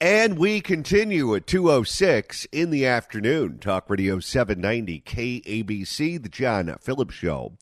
And we continue at 2:06 in the afternoon. Talk Radio 790 KABC, the John Phillips Show.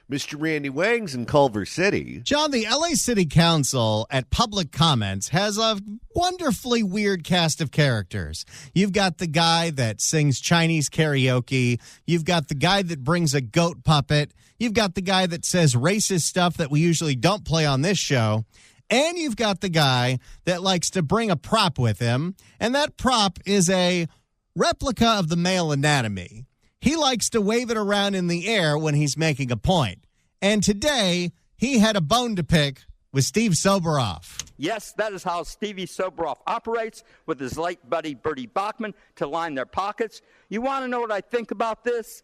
Mr. Randy Wangs in Culver City. John, the LA City Council at public comments has a wonderfully weird cast of characters. You've got the guy that sings Chinese karaoke. You've got the guy that brings a goat puppet. You've got the guy that says racist stuff that we usually don't play on this show. And you've got the guy that likes to bring a prop with him, and that prop is a replica of the male anatomy. He likes to wave it around in the air when he's making a point. And today, he had a bone to pick with Steve Soboroff. Yes, that is how Stevie Soboroff operates with his late buddy Bertie Bachman to line their pockets. You want to know what I think about this?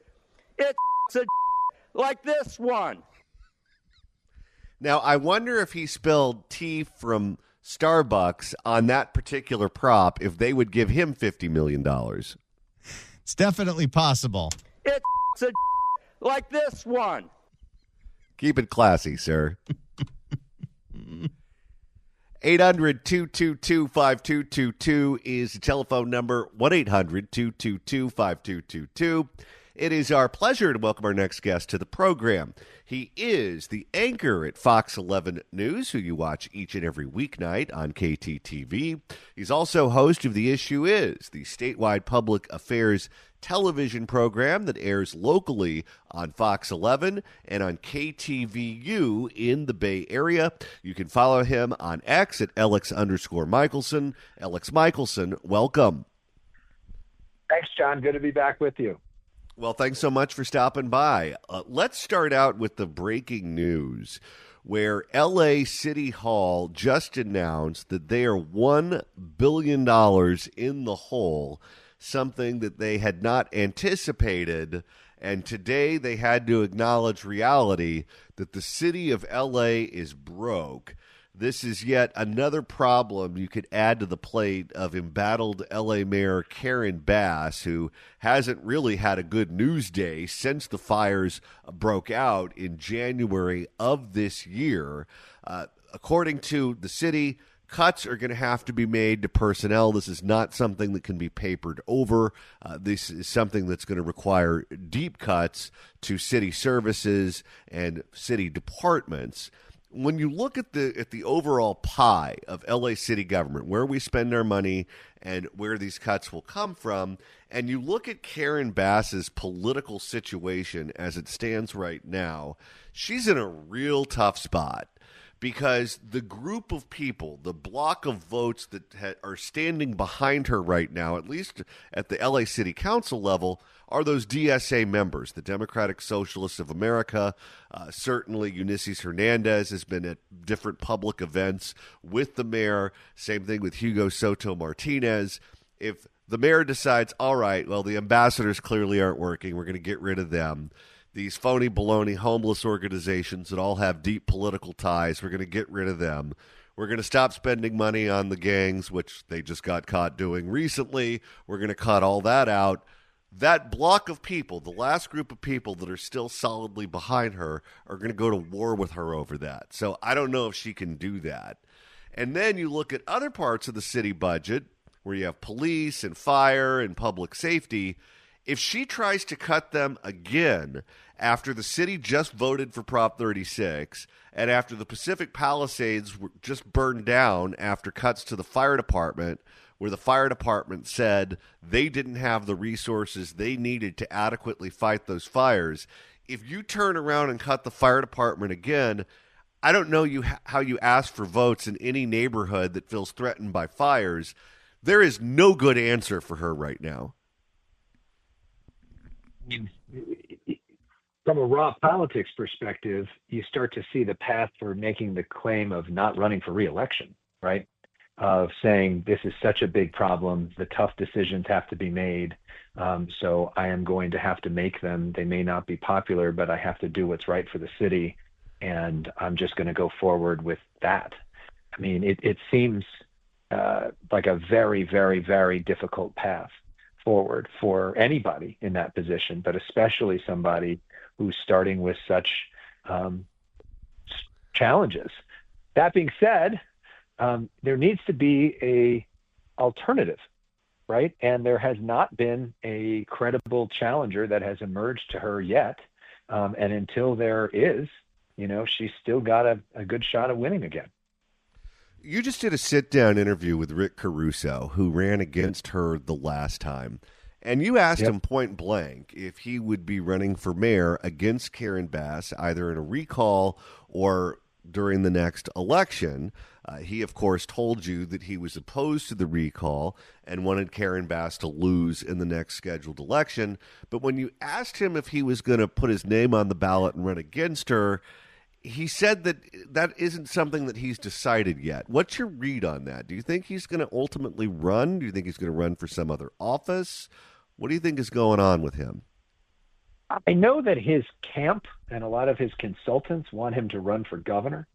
It's a like this one. Now, I wonder if he spilled tea from Starbucks on that particular prop, if they would give him $50 million. It's definitely possible. It's a like this one. Keep it classy, sir. 800-222-5222 is the telephone number. 1-800-222-5222. It is our pleasure to welcome our next guest to the program. He is the anchor at Fox 11 News, who you watch each and every weeknight on KTTV. He's also host of The Issue Is, the statewide public affairs television program that airs locally on Fox 11 and on KTVU in the Bay Area. You can follow him on X at Elex_Michaelson. Elex Michaelson, welcome. Thanks, John. Good to be back with you. Well, thanks so much for stopping by. Let's start out with the breaking news, where LA City Hall just announced that they are $1 billion in the hole, something that they had not anticipated. And today they had to acknowledge reality that the city of LA is broke. This is yet another problem you could add to the plate of embattled L.A. Mayor Karen Bass, who hasn't really had a good news day since the fires broke out in January of this year. According to the city, cuts are going to have to be made to personnel. This is not something that can be papered over. This is something that's going to require deep cuts to city services and city departments. When you look at the overall pie of LA city government, where we spend our money and where these cuts will come from, and you look at Karen Bass's political situation as it stands right now, she's in a real tough spot because the group of people, the block of votes that are standing behind her right now, at least at the LA City Council level, are those DSA members, the Democratic Socialists of America. Certainly, Eunice Hernandez has been at different public events with the mayor. Same thing with Hugo Soto Martinez. If the mayor decides, all right, well, the ambassadors clearly aren't working, we're going to get rid of them. These phony baloney homeless organizations that all have deep political ties, we're going to get rid of them. We're going to stop spending money on the gangs, which they just got caught doing recently. We're going to cut all that out. That block of people, the last group of people that are still solidly behind her, are going to go to war with her over that. So I don't know if she can do that. And then you look at other parts of the city budget where you have police and fire and public safety. If she tries to cut them again after the city just voted for Prop 36 and after the Pacific Palisades were just burned down after cuts to the fire department, where the fire department said they didn't have the resources they needed to adequately fight those fires, if you turn around and cut the fire department again, I don't know how you ask for votes in any neighborhood that feels threatened by fires. There is no good answer for her right now. From a raw politics perspective, you start to see the path for making the claim of not running for re-election, right? Of saying this is such a big problem, the tough decisions have to be made, so I am going to have to make them. They may not be popular, but I have to do what's right for the city, and I'm just going to go forward with that. I mean, it seems like a very, very, very difficult path forward for anybody in that position, but especially somebody who's starting with such challenges. That being said, there needs to be alternative, right? And there has not been a credible challenger that has emerged to her yet. And until there is, she's still got a good shot at winning again. You just did a sit-down interview with Rick Caruso, who ran against her the last time. And you asked him point blank if he would be running for mayor against Karen Bass, either in a recall or during the next election. He, of course, told you that he was opposed to the recall and wanted Karen Bass to lose in the next scheduled election. But when you asked him if he was going to put his name on the ballot and run against her, he said that that isn't something that he's decided yet. What's your read on that? Do you think he's going to ultimately run? Do you think he's going to run for some other office? What do you think is going on with him? I know that his camp and a lot of his consultants want him to run for governor.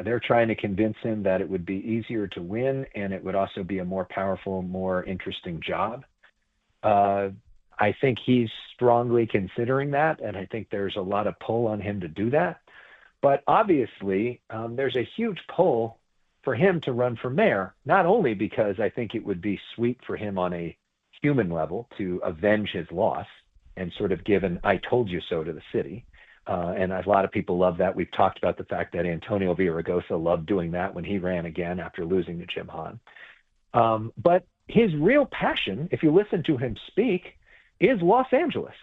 They're trying to convince him that it would be easier to win and it would also be a more powerful, more interesting job. I think he's strongly considering that, and I think there's a lot of pull on him to do that. But obviously, there's a huge pull for him to run for mayor, not only because I think it would be sweet for him on a human level to avenge his loss and sort of give an I told you so to the city. And a lot of people love that. We've talked about the fact that Antonio Villaraigosa loved doing that when he ran again after losing to Jim Hahn. But his real passion, if you listen to him speak, is Los Angeles.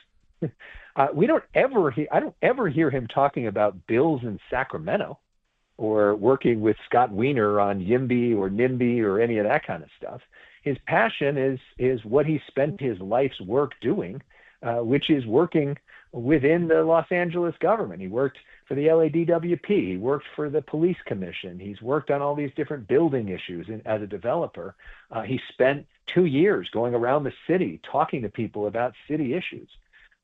I don't ever hear him talking about bills in Sacramento or working with Scott Wiener on YIMBY or NIMBY or any of that kind of stuff. His passion is what he spent his life's work doing, which is working within the Los Angeles government. He worked for the LADWP. He worked for the police commission. He's worked on all these different building issues as a developer. He spent 2 years going around the city talking to people about city issues.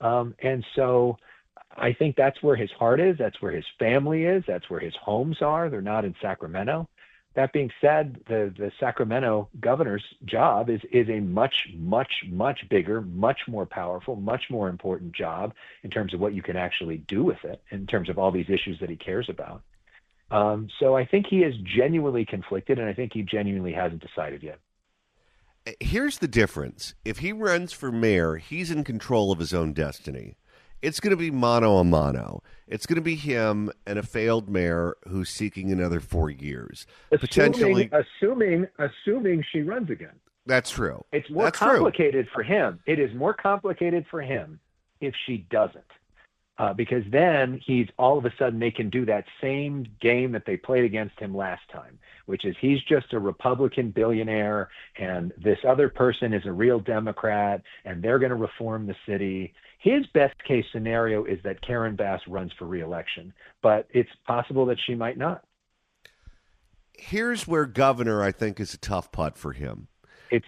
And so I think that's where his heart is. That's where his family is. That's where his homes are. They're not in Sacramento. That being said, the Sacramento governor's job is a much, much, much bigger, much more powerful, much more important job in terms of what you can actually do with it, in terms of all these issues that he cares about. So I think he is genuinely conflicted, and I think he genuinely hasn't decided yet. Here's the difference. If he runs for mayor, he's in control of his own destiny. It's going to be mano a mano. It's going to be him and a failed mayor who's seeking another 4 years. Assuming she runs again. That's true. It's more complicated for him. It is more complicated for him if she doesn't. Because then all of a sudden they can do that same game that they played against him last time, which is he's just a Republican billionaire and this other person is a real Democrat and they're going to reform the city. His best case scenario is that Karen Bass runs for re-election, but it's possible that she might not. Here's where governor, I think, is a tough putt for him.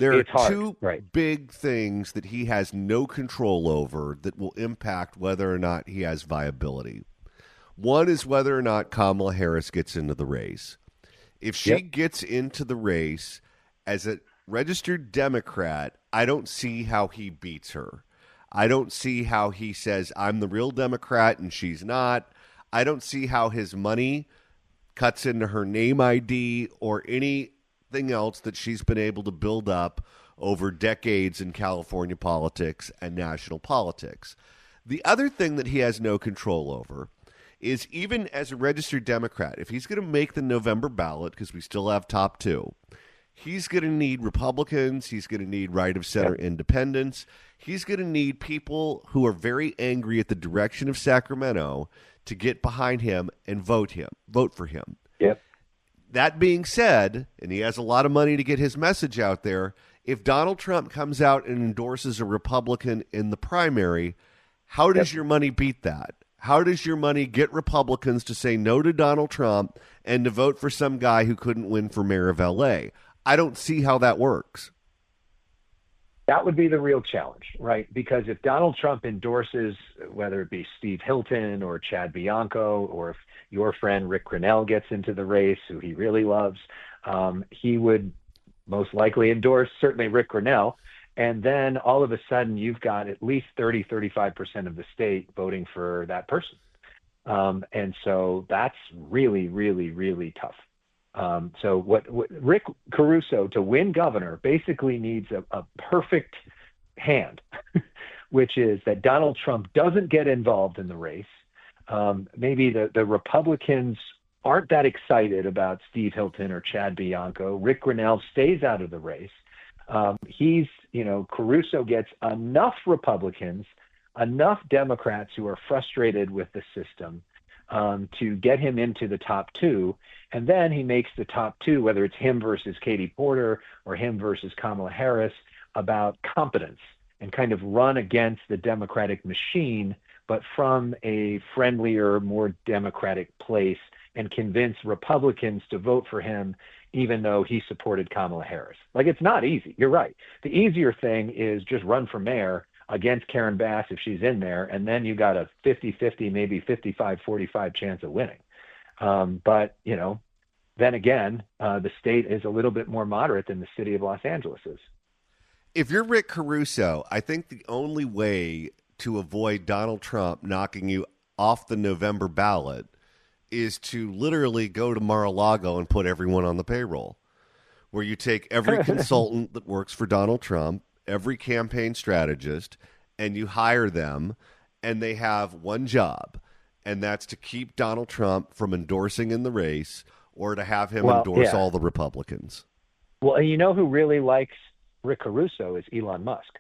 There are hard. Two big things that he has no control over that will impact whether or not he has viability. One is whether or not Kamala Harris gets into the race. If she gets into the race as a registered Democrat, I don't see how he beats her. I don't see how he says, I'm the real Democrat and she's not. I don't see how his money cuts into her name ID or anything else that she's been able to build up over decades in California politics and national politics. The other thing that he has no control over is, even as a registered Democrat, if he's going to make the November ballot, because we still have top two, he's going to need Republicans. He's going to need right of center independents. He's going to need people who are very angry at the direction of Sacramento to get behind him and vote for him. Yep. That being said, and he has a lot of money to get his message out there, if Donald Trump comes out and endorses a Republican in the primary, how does your money beat that? How does your money get Republicans to say no to Donald Trump and to vote for some guy who couldn't win for mayor of L.A.? I don't see how that works. That would be the real challenge, right? Because if Donald Trump endorses, whether it be Steve Hilton or Chad Bianco, or if your friend Rick Grinnell gets into the race, who he really loves, he would most likely endorse certainly Rick Grinnell. And then all of a sudden you've got at least 35% of the state voting for that person. And so that's really, really, really tough. So what Rick Caruso, to win governor, basically needs a perfect hand, which is that Donald Trump doesn't get involved in the race. Maybe the Republicans aren't that excited about Steve Hilton or Chad Bianco. Rick Grinnell stays out of the race. Caruso gets enough Republicans, enough Democrats who are frustrated with the system to get him into the top two. And then he makes the top two, whether it's him versus Katie Porter or him versus Kamala Harris, about competence and kind of run against the Democratic machine, but from a friendlier, more democratic place, and convince Republicans to vote for him, even though he supported Kamala Harris. Like, it's not easy. You're right. The easier thing is just run for mayor against Karen Bass if she's in there, and then you got a 50-50, maybe 55-45 chance of winning. But then again, the state is a little bit more moderate than the city of Los Angeles is. If you're Rick Caruso, I think the only way to avoid Donald Trump knocking you off the November ballot is to literally go to Mar-a-Lago and put everyone on the payroll, where you take every consultant that works for Donald Trump, every campaign strategist, and you hire them, and they have one job, and that's to keep Donald Trump from endorsing in the race or to have him endorse all the Republicans. Well, and you know who really likes Rick Caruso is Elon Musk.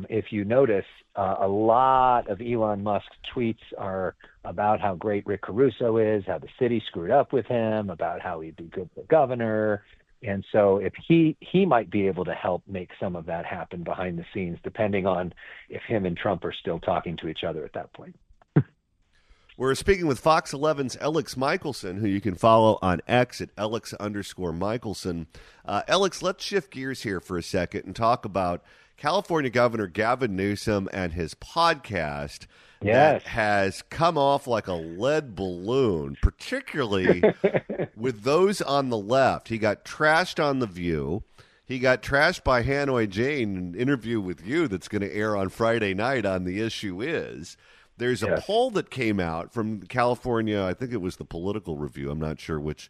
If you notice, a lot of Elon Musk's tweets are about how great Rick Caruso is, how the city screwed up with him, about how he'd be good for governor. And so if he might be able to help make some of that happen behind the scenes, depending on if him and Trump are still talking to each other at that point. We're speaking with Fox 11's Elex Michaelson, who you can follow on X at Elex_Michaelson. Elex, let's shift gears here for a second and talk about California Governor Gavin Newsom and his podcast that has come off like a lead balloon, particularly with those on the left. He got trashed on The View. He got trashed by Hanoi Jane in an interview with you that's going to air on Friday night on The Issue Is. There's a poll that came out from California. I think it was the Political Review. I'm not sure which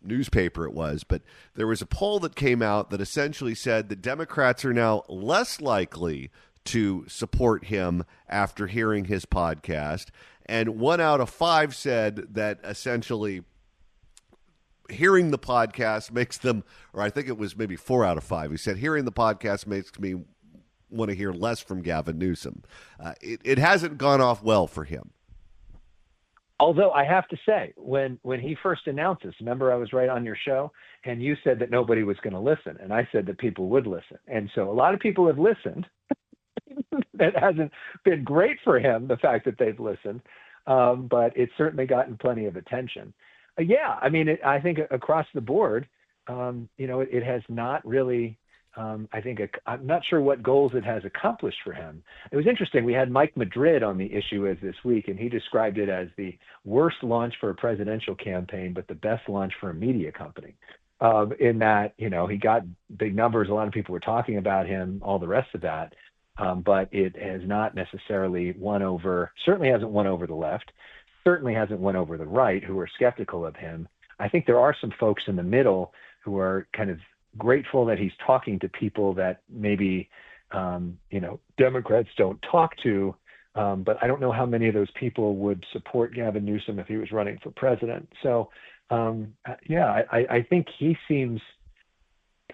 newspaper it was, but there was a poll that came out that essentially said that Democrats are now less likely to support him after hearing his podcast. And 1 out of 5 said that essentially hearing the podcast makes them, or I think it was maybe 4 out of 5. He said, hearing the podcast makes me want to hear less from Gavin Newsom. It hasn't gone off well for him. Although I have to say, when he first announced this, remember I was right on your show, and you said that nobody was going to listen, and I said that people would listen. And so a lot of people have listened. It hasn't been great for him, the fact that they've listened, but it's certainly gotten plenty of attention. I think across the board, it has not really... I'm not sure what goals it has accomplished for him. It was interesting. We had Mike Madrid on The Issue Is this week, and he described it as the worst launch for a presidential campaign, but the best launch for a media company. In that, he got big numbers. A lot of people were talking about him, all the rest of that. But it has not necessarily certainly hasn't won over the left, certainly hasn't won over the right, who are skeptical of him. I think there are some folks in the middle who are kind of grateful that he's talking to people that maybe, Democrats don't talk to. But I don't know how many of those people would support Gavin Newsom if he was running for president. So, I think he seems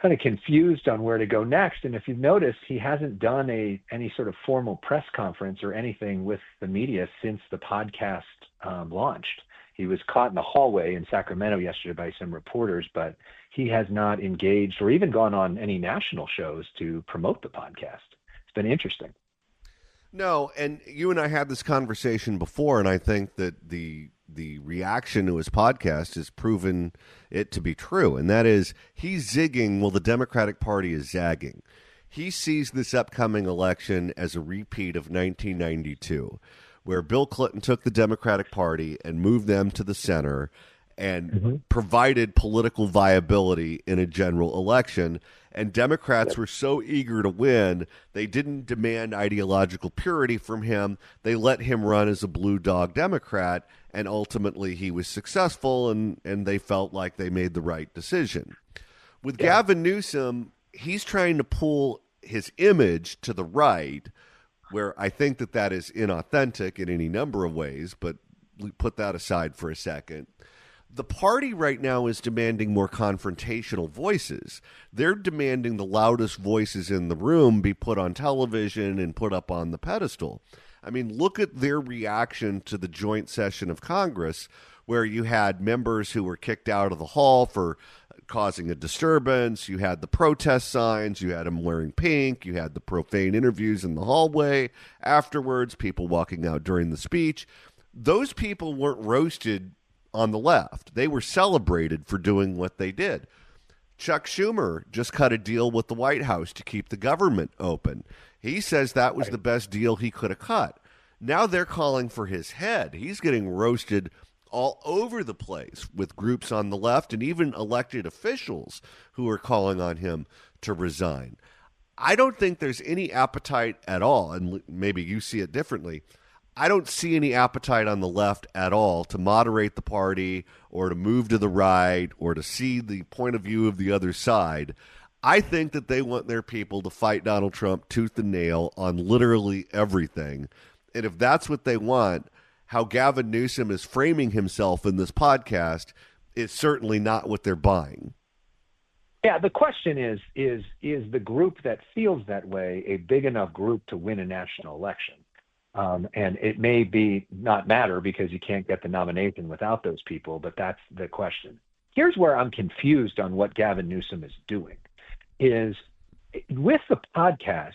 kind of confused on where to go next. And if you've noticed, he hasn't done any sort of formal press conference or anything with the media since the podcast launched. He was caught in the hallway in Sacramento yesterday by some reporters, but he has not engaged or even gone on any national shows to promote the podcast. It's been interesting. No, and you and I had this conversation before, and I think that the reaction to his podcast has proven it to be true, and that is he's zigging while the Democratic Party is zagging. He sees this upcoming election as a repeat of 1992, where Bill Clinton took the Democratic Party and moved them to the center and provided political viability in a general election. And Democrats were so eager to win, they didn't demand ideological purity from him. They let him run as a blue dog Democrat, and ultimately he was successful, and they felt like they made the right decision. With Gavin Newsom, he's trying to pull his image to the right, where I think that is inauthentic in any number of ways, but we put that aside for a second. The party right now is demanding more confrontational voices. They're demanding the loudest voices in the room be put on television and put up on the pedestal. I mean, look at their reaction to the joint session of Congress, where you had members who were kicked out of the hall for causing a disturbance. You had the protest signs. You had them wearing pink. You had the profane interviews in the hallway afterwards, people walking out during the speech. Those people weren't roasted on the left. They were celebrated for doing what they did. Chuck Schumer just cut a deal with the White House to keep the government open. He says that was the best deal he could have cut. Now they're calling for his head. He's getting roasted all over the place with groups on the left and even elected officials who are calling on him to resign. I don't think there's any appetite at all, and maybe you see it differently. I don't see any appetite on the left at all to moderate the party or to move to the right or to see the point of view of the other side. I think that they want their people to fight Donald Trump tooth and nail on literally everything. And if that's what they want, how Gavin Newsom is framing himself in this podcast is certainly not what they're buying. Yeah, the question is the group that feels that way a big enough group to win a national election? And it may be not matter because you can't get the nomination without those people, but that's the question. Here's where I'm confused on what Gavin Newsom is doing, is with the podcast,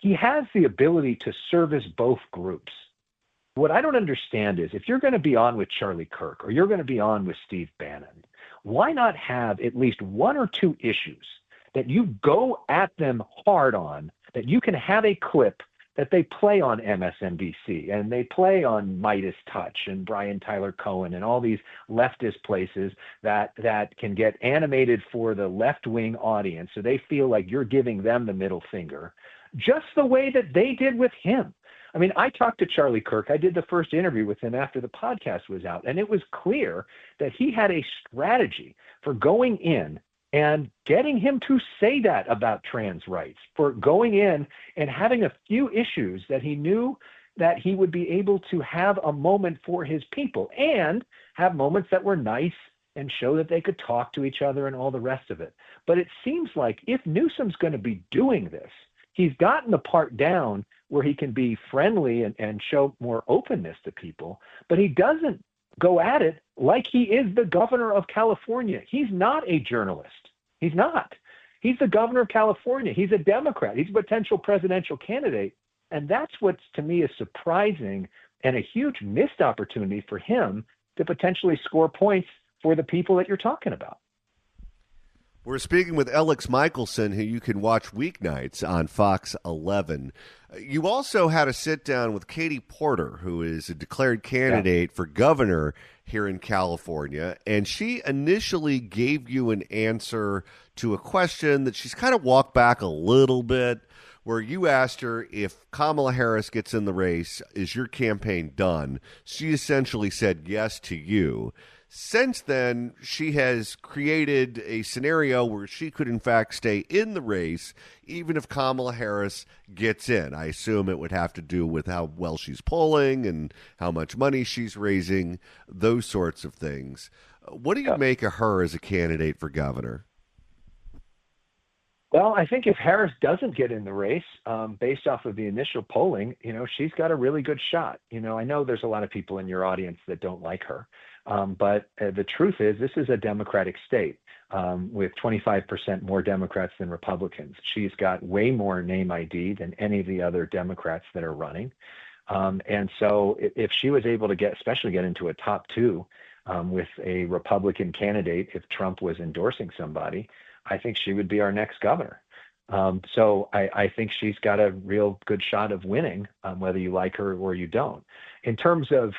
he has the ability to service both groups. What I don't understand is if you're going to be on with Charlie Kirk or you're going to be on with Steve Bannon, why not have at least one or two issues that you go at them hard on, that you can have a clip that they play on MSNBC and they play on Midas Touch and Brian Tyler Cohen and all these leftist places that can get animated for the left-wing audience so they feel like you're giving them the middle finger, just the way that they did with him. I mean, I talked to Charlie Kirk. I did the first interview with him after the podcast was out, and it was clear that he had a strategy for going in and getting him to say that about trans rights, for going in and having a few issues that he knew that he would be able to have a moment for his people and have moments that were nice and show that they could talk to each other and all the rest of it. But it seems like if Newsom's going to be doing this, he's gotten the part down where he can be friendly and show more openness to people, but he doesn't go at it like he is the governor of California. He's not a journalist. He's not. He's the governor of California. He's a Democrat. He's a potential presidential candidate. And that's what, to me, is surprising and a huge missed opportunity for him to potentially score points for the people that you're talking about. We're speaking with Elex Michaelson, who you can watch weeknights on Fox 11. You also had a sit-down with Katie Porter, who is a declared candidate for governor here in California, and she initially gave you an answer to a question that she's kind of walked back a little bit, where you asked her if Kamala Harris gets in the race, is your campaign done? She essentially said yes to you. Since then, she has created a scenario where she could, in fact, stay in the race, even if Kamala Harris gets in. I assume it would have to do with how well she's polling and how much money she's raising, those sorts of things. What do you make of her as a candidate for governor? Well, I think if Harris doesn't get in the race, based off of the initial polling, she's got a really good shot. I know there's a lot of people in your audience that don't like her. But the truth is, this is a Democratic state with 25% more Democrats than Republicans. She's got way more name ID than any of the other Democrats that are running. And so if she was able to especially get into a top two with a Republican candidate, if Trump was endorsing somebody, I think she would be our next governor. So I think she's got a real good shot of winning, whether you like her or you don't. In terms of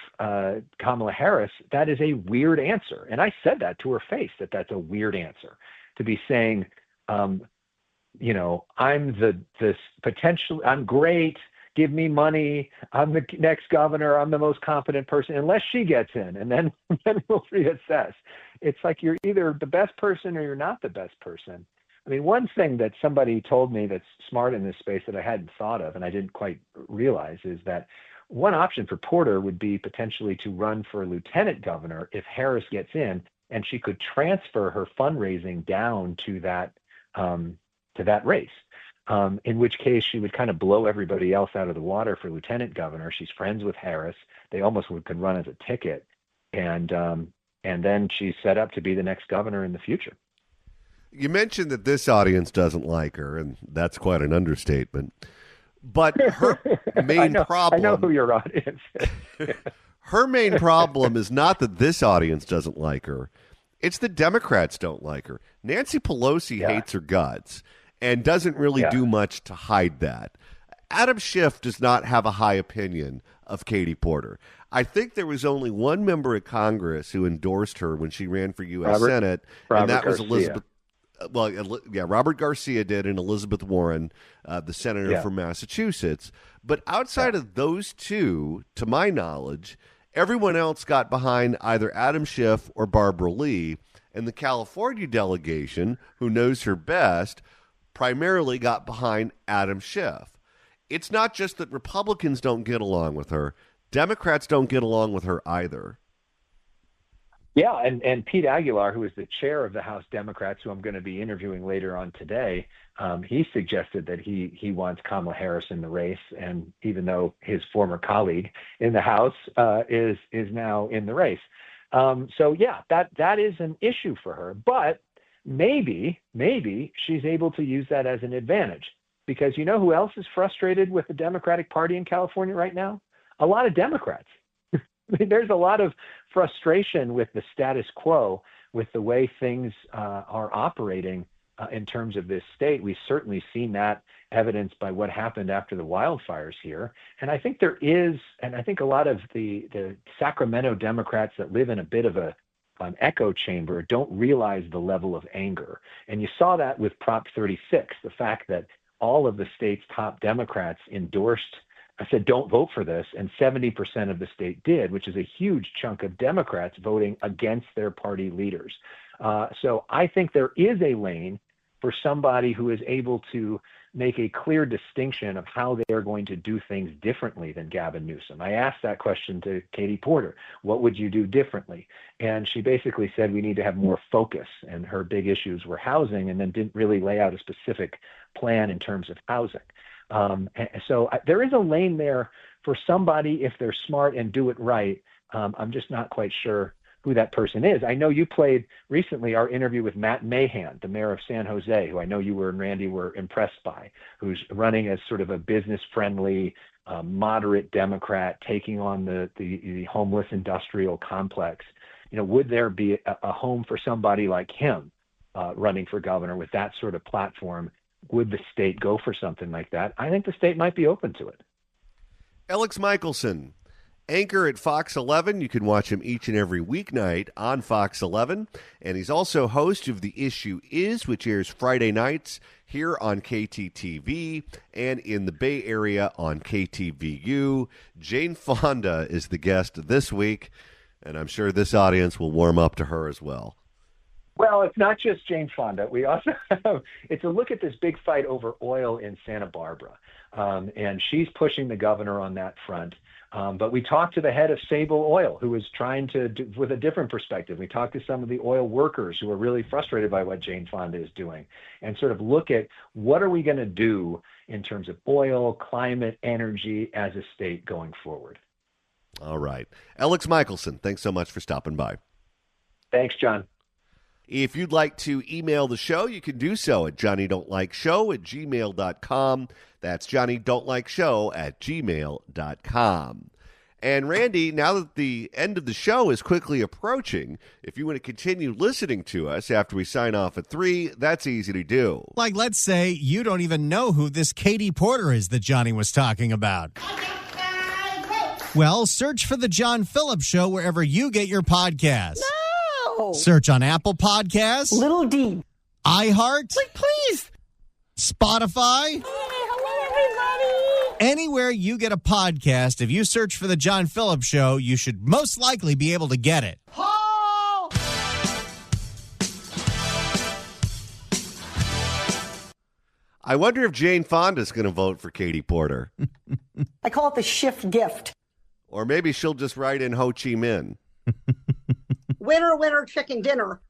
Kamala Harris, that is a weird answer. And I said that to her face, that's a weird answer, to be saying I'm I'm great. Give me money. I'm the next governor. I'm the most competent person, unless she gets in, and then we'll reassess. It's like you're either the best person or you're not the best person. I mean, one thing that somebody told me that's smart in this space that I hadn't thought of and I didn't quite realize is that one option for Porter would be potentially to run for lieutenant governor if Harris gets in, and she could transfer her fundraising down to that race. In which case she would kind of blow everybody else out of the water for lieutenant governor. She's friends with Harris. They almost could run as a ticket. And then she's set up to be the next governor in the future. You mentioned that this audience doesn't like her, and that's quite an understatement. But her main problem... I know who your audience is. Her main problem is not that this audience doesn't like her. It's the Democrats don't like her. Nancy Pelosi hates her guts and doesn't really do much to hide that. Adam Schiff does not have a high opinion of Katie Porter. I think there was only one member of Congress who endorsed her when she ran for U.S. Senate, and that was Elizabeth. Robert Garcia did, and Elizabeth Warren, the senator from Massachusetts. But outside of those two, to my knowledge, everyone else got behind either Adam Schiff or Barbara Lee, and the California delegation, who knows her best, primarily got behind Adam Schiff. It's not just that Republicans don't get along with her. Democrats don't get along with her either. Yeah, and Pete Aguilar, who is the chair of the House Democrats, who I'm going to be interviewing later on today, he suggested that he wants Kamala Harris in the race, and even though his former colleague in the House is now in the race. That is an issue for her. But maybe she's able to use that as an advantage, because you know who else is frustrated with the Democratic Party in California right now? A lot of Democrats. I mean, there's a lot of frustration with the status quo, with the way things are operating in terms of this state. We've certainly seen that evidenced by what happened after the wildfires here. And I think a lot of the Sacramento Democrats that live in a bit of an echo chamber don't realize the level of anger. And you saw that with Prop 36, the fact that all of the state's top Democrats endorsed, I said, don't vote for this, and 70% of the state did, which is a huge chunk of Democrats voting against their party leaders. So I think there is a lane for somebody who is able to make a clear distinction of how they are going to do things differently than Gavin Newsom. I asked that question to Katie Porter. What would you do differently? And she basically said we need to have more focus, and her big issues were housing, and then didn't really lay out a specific plan in terms of housing. So there is a lane there for somebody if they're smart and do it right. I'm just not quite sure who that person is. I know you played recently our interview with Matt Mahan, the mayor of San Jose, who I know you and Randy were impressed by, who's running as sort of a business-friendly, moderate Democrat taking on the homeless industrial complex. Would there be a home for somebody like him running for governor with that sort of platform? Would the state go for something like that? I think the state might be open to it. Elex Michaelson, anchor at Fox 11. You can watch him each and every weeknight on Fox 11. And he's also host of The Issue Is, which airs Friday nights here on KTTV and in the Bay Area on KTVU. Jane Fonda is the guest this week, and I'm sure this audience will warm up to her as well. Well, it's not just Jane Fonda. We also have, it's a look at this big fight over oil in Santa Barbara. And she's pushing the governor on that front. But we talked to the head of Sable Oil, who was trying to do with a different perspective. We talked to some of the oil workers who are really frustrated by what Jane Fonda is doing, and sort of look at what are we going to do in terms of oil, climate, energy as a state going forward. All right. Elex Michaelson, thanks so much for stopping by. Thanks, John. If you'd like to email the show, you can do so at johnnydon'tlikeshow@gmail.com. That's johnnydon'tlikeshow@gmail.com. And Randy, now that the end of the show is quickly approaching, if you want to continue listening to us after we sign off at 3, that's easy to do. Like, let's say you don't even know who this Katie Porter is that Johnny was talking about. Well, search for The John Phillips Show wherever you get your podcasts. No! Search on Apple Podcasts. Little D. iHeart. Like, please. Spotify. Hello, everybody. Anywhere you get a podcast, if you search for The John Phillips Show, you should most likely be able to get it. I wonder if Jane Fonda's going to vote for Katie Porter. I call it the shift gift. Or maybe she'll just write in Ho Chi Minh. Winner, winner, chicken dinner.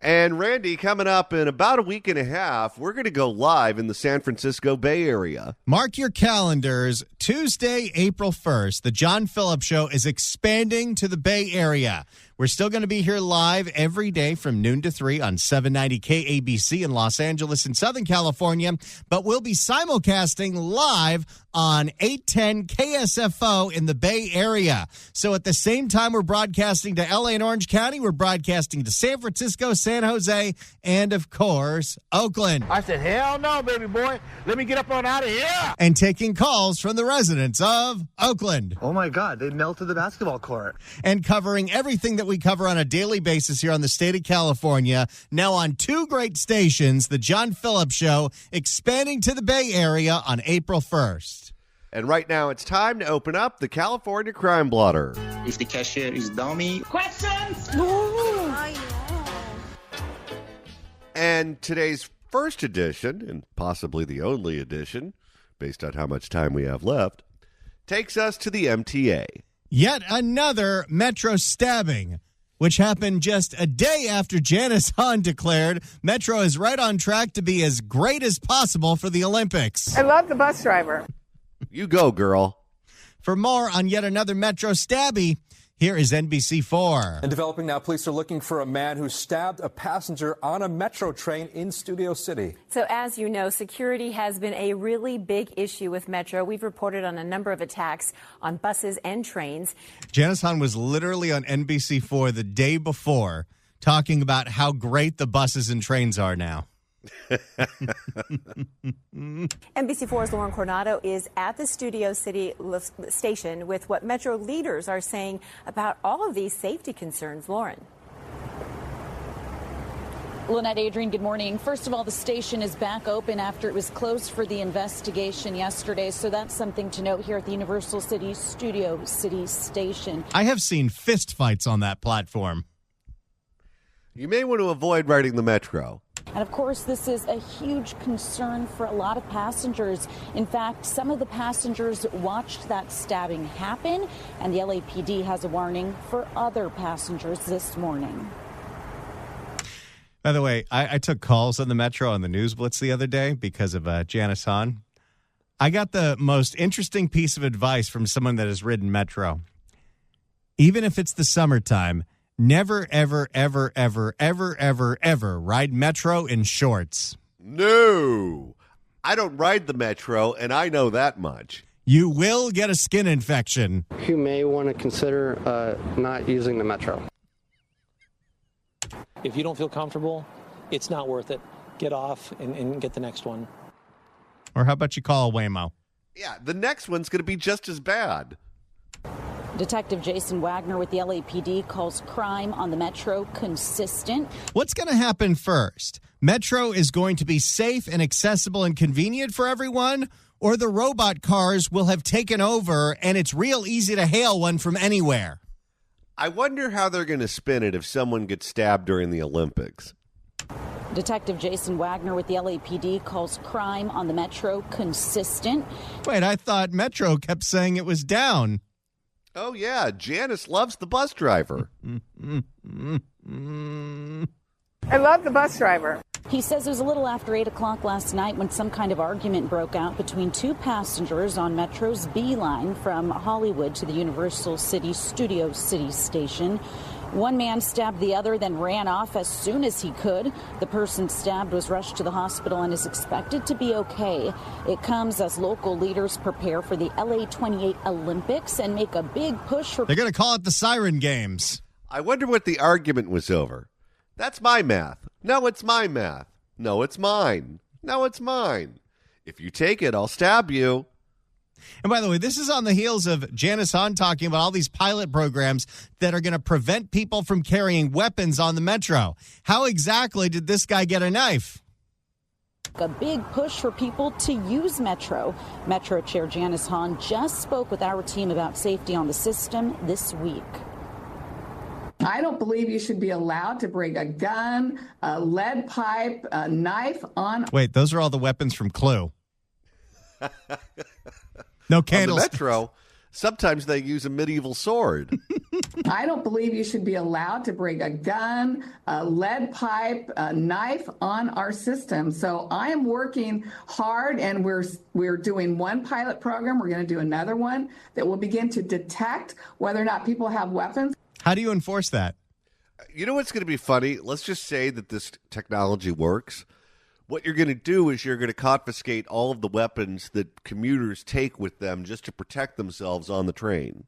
And Randy, coming up in about a week and a half, we're going to go live in the San Francisco Bay Area. Mark your calendars. Tuesday, April 1st, The John Phillips Show is expanding to the Bay Area. We're still going to be here live every day from noon to 3 on 790 KABC in Los Angeles and Southern California, but we'll be simulcasting live on 810 KSFO in the Bay Area. So at the same time we're broadcasting to LA and Orange County, we're broadcasting to San Francisco, San Jose, and of course, Oakland. I said, hell no, baby boy. Let me get up on out of here. And taking calls from the residents of Oakland. Oh, my God. They melted the basketball court. And covering everything that we cover on a daily basis here on the state of California. Now on 2 great stations, The John Phillips Show, expanding to the Bay Area on April 1st. And right now it's time to open up the California Crime Blotter. If the cashier is dummy. Questions? And today's first edition, and possibly the only edition, based on how much time we have left, takes us to the MTA. Yet another Metro stabbing, which happened just a day after Janice Hahn declared Metro is right on track to be as great as possible for the Olympics. I love the bus driver. You go, girl. For more on yet another Metro stabby, here is NBC4. And developing now, police are looking for a man who stabbed a passenger on a Metro train in Studio City. So as you know, security has been a really big issue with Metro. We've reported on a number of attacks on buses and trains. Janice Hahn was literally on NBC4 the day before talking about how great the buses and trains are now. NBC4's Lauren Coronado is at the Studio City station with what Metro leaders are saying about all of these safety concerns. Lauren. Lynette, Adrian, good morning. First of all, the station is back open after it was closed for the investigation yesterday. So that's something to note here at the Universal City Studio City station. I have seen fistfights on that platform. You may want to avoid riding the Metro. And of course, this is a huge concern for a lot of passengers. In fact, some of the passengers watched that stabbing happen, and the LAPD has a warning for other passengers this morning. By the way, I took calls on the Metro on the News Blitz the other day because of Janice Hahn. I got the most interesting piece of advice from someone that has ridden Metro. Even if it's the summertime, never, ever, ever, ever, ever, ever, ever ride Metro in shorts. No, I don't ride the Metro, and I know that much. You will get a skin infection. You may want to consider not using the Metro. If you don't feel comfortable, it's not worth it. Get off and get the next one. Or how about you call a Waymo? Yeah, the next one's going to be just as bad. Detective Jason Wagner with the LAPD calls crime on the Metro consistent. What's going to happen first? Metro is going to be safe and accessible and convenient for everyone, or the robot cars will have taken over and it's real easy to hail one from anywhere? I wonder how they're going to spin it if someone gets stabbed during the Olympics. Detective Jason Wagner with the LAPD calls crime on the Metro consistent. Wait, I thought Metro kept saying it was down. Oh, yeah. Janice loves the bus driver. I love the bus driver. He says it was a little after 8 o'clock last night when some kind of argument broke out between 2 passengers on Metro's B line from Hollywood to the Universal City Studio City station. One man stabbed the other, then ran off as soon as he could. The person stabbed was rushed to the hospital and is expected to be okay. It comes as local leaders prepare for the LA 28 Olympics and make a big push for... They're going to call it the Siren Games. I wonder what the argument was over. That's my math. No, it's my math. No, it's mine. No, it's mine. If you take it, I'll stab you. And by the way, this is on the heels of Janice Hahn talking about all these pilot programs that are going to prevent people from carrying weapons on the Metro. How exactly did this guy get a knife? A big push for people to use Metro. Metro Chair Janice Hahn just spoke with our team about safety on the system this week. I don't believe you should be allowed to bring a gun, a lead pipe, a knife on. Wait, those are all the weapons from Clue. No candles. On the Metro, sometimes they use a medieval sword. I don't believe you should be allowed to bring a gun, a lead pipe, a knife on our system. So I am working hard, and we're doing one pilot program. We're going to do another one that will begin to detect whether or not people have weapons. How do you enforce that? You know what's going to be funny? Let's just say that this technology works. What you're going to do is you're going to confiscate all of the weapons that commuters take with them just to protect themselves on the train.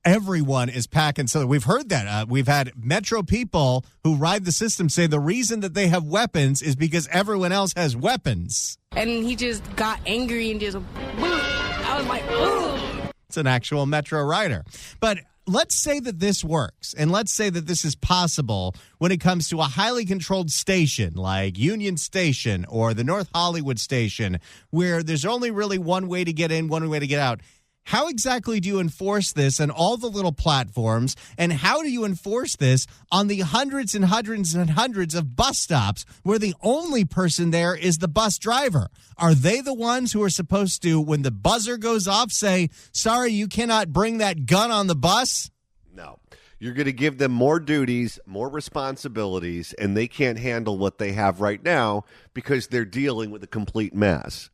Everyone is packing. So we've heard that. We've had Metro people who ride the system say the reason that they have weapons is because everyone else has weapons. And he just got angry and just, I was like, ugh. It's an actual Metro rider. But let's say that this works, and let's say that this is possible when it comes to a highly controlled station like Union Station or the North Hollywood Station, where there's only really one way to get in, one way to get out. How exactly do you enforce this on all the little platforms, and how do you enforce this on the hundreds and hundreds and hundreds of bus stops where the only person there is the bus driver? Are they the ones who are supposed to, when the buzzer goes off, say, sorry, you cannot bring that gun on the bus? No. You're going to give them more duties, more responsibilities, and they can't handle what they have right now because they're dealing with a complete mess.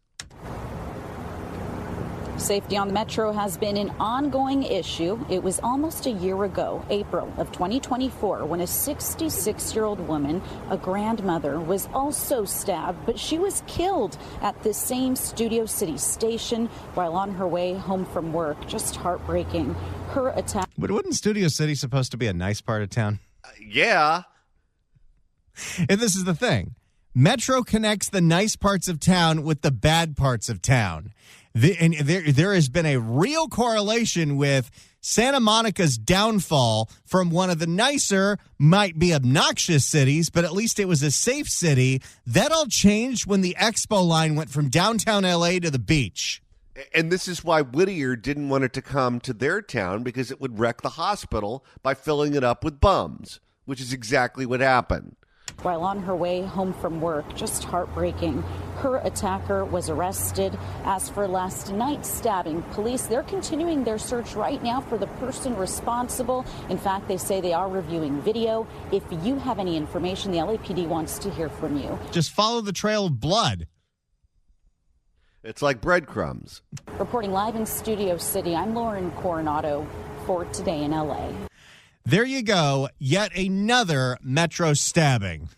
Safety on the Metro has been an ongoing issue. It was almost a year ago, April of 2024, when a 66-year-old woman, a grandmother, was also stabbed, but she was killed at the same Studio City station while on her way home from work. Just heartbreaking. Her attack. But wasn't Studio City supposed to be a nice part of town? Yeah. And this is the thing. Metro connects the nice parts of town with the bad parts of town. And there has been a real correlation with Santa Monica's downfall from one of the nicer, might be obnoxious cities, but at least it was a safe city. That all changed when the Expo line went from downtown L.A. to the beach. And this is why Whittier didn't want it to come to their town, because it would wreck the hospital by filling it up with bums, which is exactly what happened. While on her way home from work, just heartbreaking. Her attacker was arrested. As for last night's stabbing, police, they're continuing their search right now for the person responsible. In fact, they say they are reviewing video. If you have any information, the LAPD wants to hear from you. Just follow the trail of blood. It's like breadcrumbs. Reporting live in Studio City, I'm Lauren Coronado for Today in LA. There you go. Yet another Metro stabbing.